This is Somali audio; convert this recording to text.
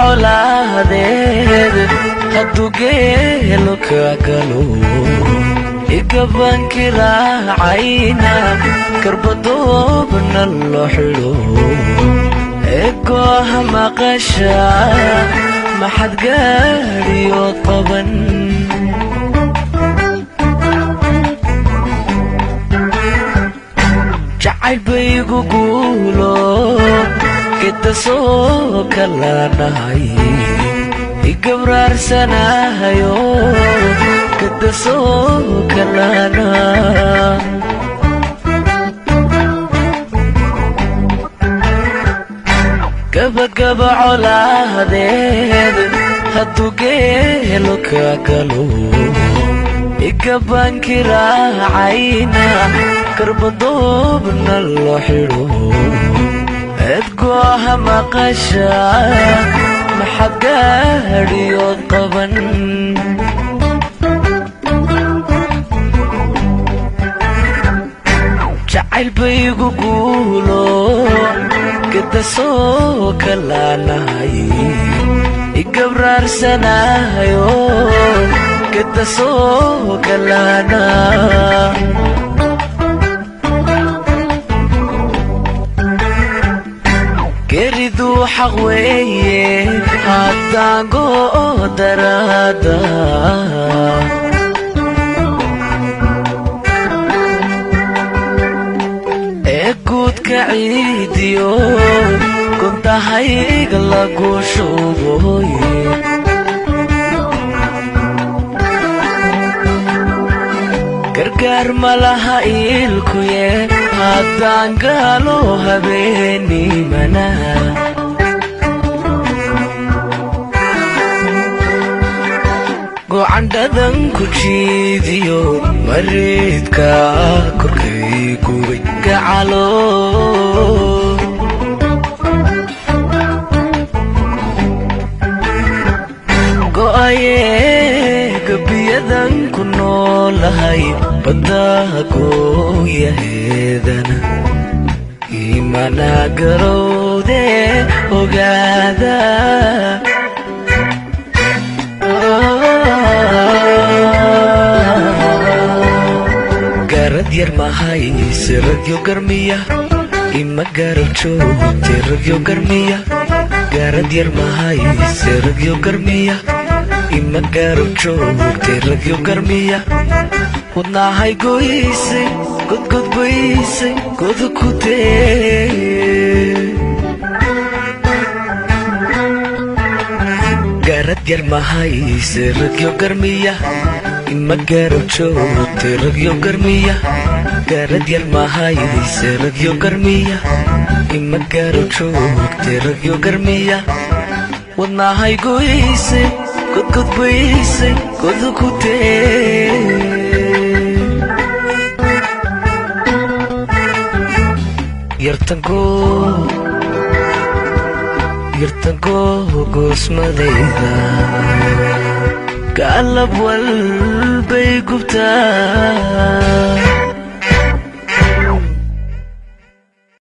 coladeed hadduu geelo ka galo igabanki raacayna garbadoobna loo xidho eegooha maqasha maxad gaadhiyood qaban jacayl baygu guulo geda soo kalanahay igabraarsanahayo geda soo kalana gabagaba coladeed hadduu geelo ka galo igabanki raacayna garbadoobna loo xidho eedgooha maqasha maxad gaadhiyood qaban jacayl baygu guulo geda soo kalanahay igabraarsanahayo geda soo kalana geeriduu xaq weeye haddaan go'o daraada ee guudka ciidiyo guntahayga lagu shuboye gargaar malaha iilkuye haddaan gaalo habeenimana gocandhadan ku jiidiyo mareedka korkay gubay gacalo go'aye gabiyadan ku noolahay baddaha gooyaheedana imana garowde ogaada garad yar mahayse ragyo garmiya ima garab joogte ragyo garmiya garad yar mahayse ragyo garmiya ima garab joogte ragyo garmiya wadnahay goysay godgodbaysay goda ku dee garad yar mahayse ragyo garmiya ima garab joogte ragyo garmiya garad yar mahayse ragyo garmiya ima garab joogte ragyo garmiya wadnahay goysay godgodbaysay goda ku dee yartanko goosmadayda gaalab walbay gubtaa